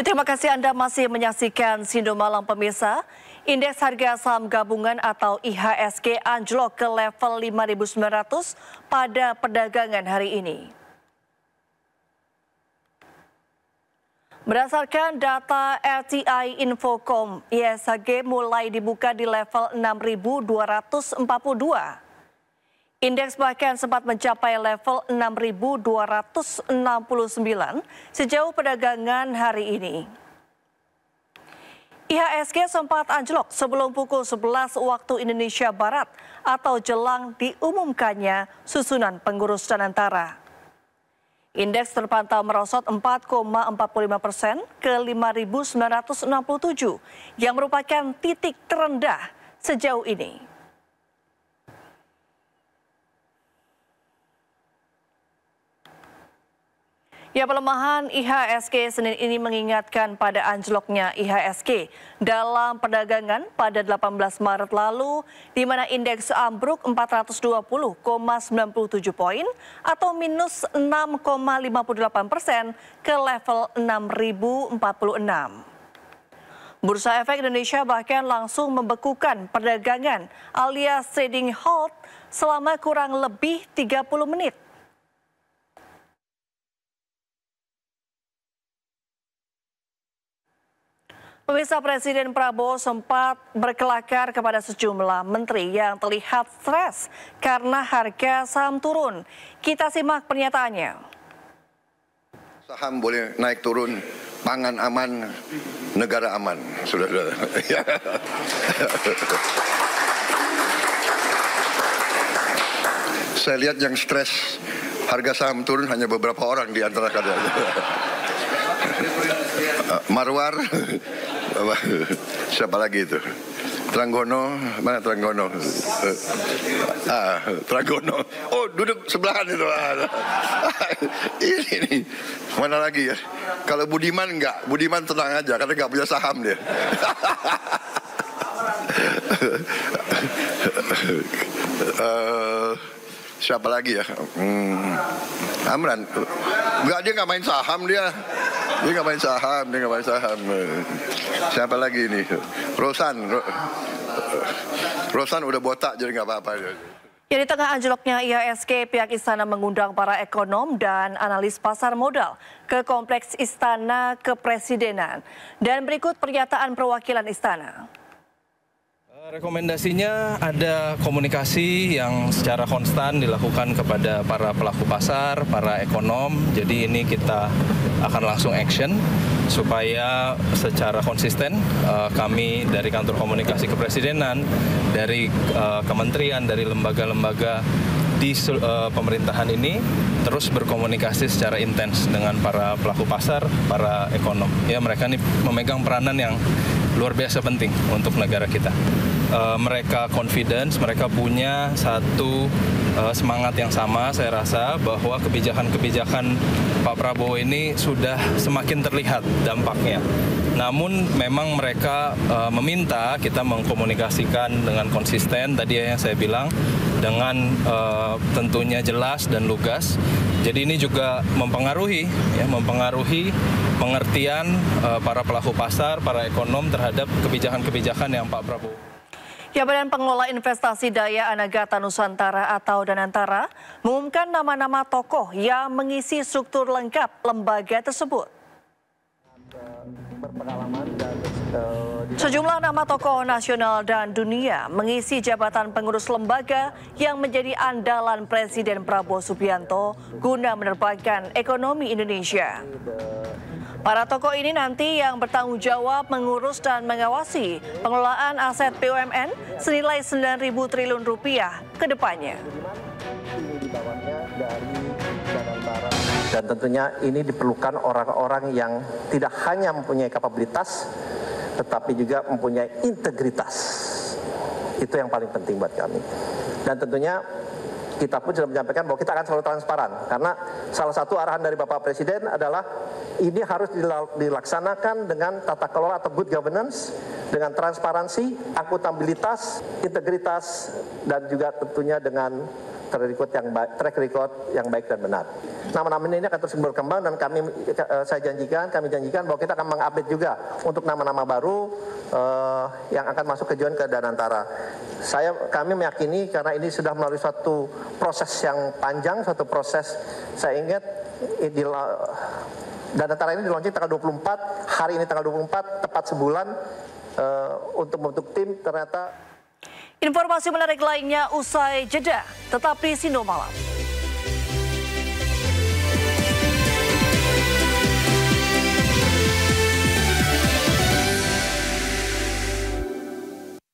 Terima kasih Anda masih menyaksikan Sindo Malam pemirsa. Indeks harga saham gabungan atau IHSG anjlok ke level 5.900 pada perdagangan hari ini. Berdasarkan data RTI Infocom, IHSG mulai dibuka di level 6.242. Indeks bahkan sempat mencapai level 6.269 sejauh perdagangan hari ini. IHSG sempat anjlok sebelum pukul 11 waktu Indonesia Barat atau jelang diumumkannya susunan pengurus Danantara. Indeks terpantau merosot 4,45% ke 5.967 yang merupakan titik terendah sejauh ini. Ya, pelemahan IHSG Senin ini mengingatkan pada anjloknya IHSG dalam perdagangan pada 18 Maret lalu, di mana indeks ambruk 420,97 poin atau minus 6,58% ke level 6.046. Bursa Efek Indonesia bahkan langsung membekukan perdagangan alias trading halt selama kurang lebih 30 menit. Pemirsa, Presiden Prabowo sempat berkelakar kepada sejumlah menteri yang terlihat stres karena harga saham turun. Kita simak pernyataannya. Saham boleh naik turun, pangan aman, negara aman. Sudah. Saya lihat yang stres harga saham turun hanya beberapa orang di antara kalian. Marwar, siapa lagi itu? Tranggono, mana Tranggono? Tranggono. Oh, duduk sebelahan itu. Ini mana lagi ya? Kalau Budiman enggak, Budiman tenang aja karena enggak punya saham dia. Siapa lagi ya? Amran. Enggak, dia enggak main saham dia. Dia nggak main saham. Siapa lagi ini? Rosan udah botak jadi nggak apa-apa. Ya, di tengah anjloknya IHSG, pihak Istana mengundang para ekonom dan analis pasar modal ke Kompleks Istana Kepresidenan. Dan berikut pernyataan perwakilan Istana. Rekomendasinya ada komunikasi yang secara konstan dilakukan kepada para pelaku pasar, para ekonom. Jadi ini kita akan langsung action supaya secara konsisten kami dari Kantor Komunikasi Kepresidenan, dari kementerian, dari lembaga-lembaga di pemerintahan ini terus berkomunikasi secara intens dengan para pelaku pasar, para ekonom. Ya, mereka ini memegang peranan yang luar biasa penting untuk negara kita. Mereka confidence, mereka punya satu semangat yang sama. Saya rasa bahwa kebijakan-kebijakan Pak Prabowo ini sudah semakin terlihat dampaknya. Namun memang mereka meminta kita mengkomunikasikan dengan konsisten, tadi yang saya bilang, dengan tentunya jelas dan lugas. Jadi ini juga mempengaruhi pengertian para pelaku pasar, para ekonom terhadap kebijakan-kebijakan yang Pak Prabowo. Ya, Badan Pengelola Investasi Daya Anagata Nusantara atau Danantara mengumumkan nama-nama tokoh yang mengisi struktur lengkap lembaga tersebut. Sejumlah nama tokoh nasional dan dunia mengisi jabatan pengurus lembaga yang menjadi andalan Presiden Prabowo Subianto guna menerbangkan ekonomi Indonesia. Para tokoh ini nanti yang bertanggung jawab mengurus dan mengawasi pengelolaan aset BUMN senilai 9.000 triliun rupiah ke depannya. Dan tentunya ini diperlukan orang-orang yang tidak hanya mempunyai kapabilitas, tetapi juga mempunyai integritas. Itu yang paling penting buat kami. Dan tentunya kita pun sudah menyampaikan bahwa kita akan selalu transparan. Karena salah satu arahan dari Bapak Presiden adalah ini harus dilaksanakan dengan tata kelola atau good governance, dengan transparansi, akuntabilitas, integritas, dan juga tentunya dengan track record yang baik dan benar. Nama-nama ini akan terus berkembang dan kami janjikan bahwa kita akan mengupdate juga untuk nama-nama baru yang akan masuk ke join ke Danantara. Kami meyakini karena ini sudah melalui suatu proses yang panjang, suatu proses saya ingat Danantara ini dilaunching tanggal 24, hari ini tanggal 24, tepat sebulan untuk membentuk tim ternyata. Informasi menarik lainnya usai jeda, tetap di Sindo Malam.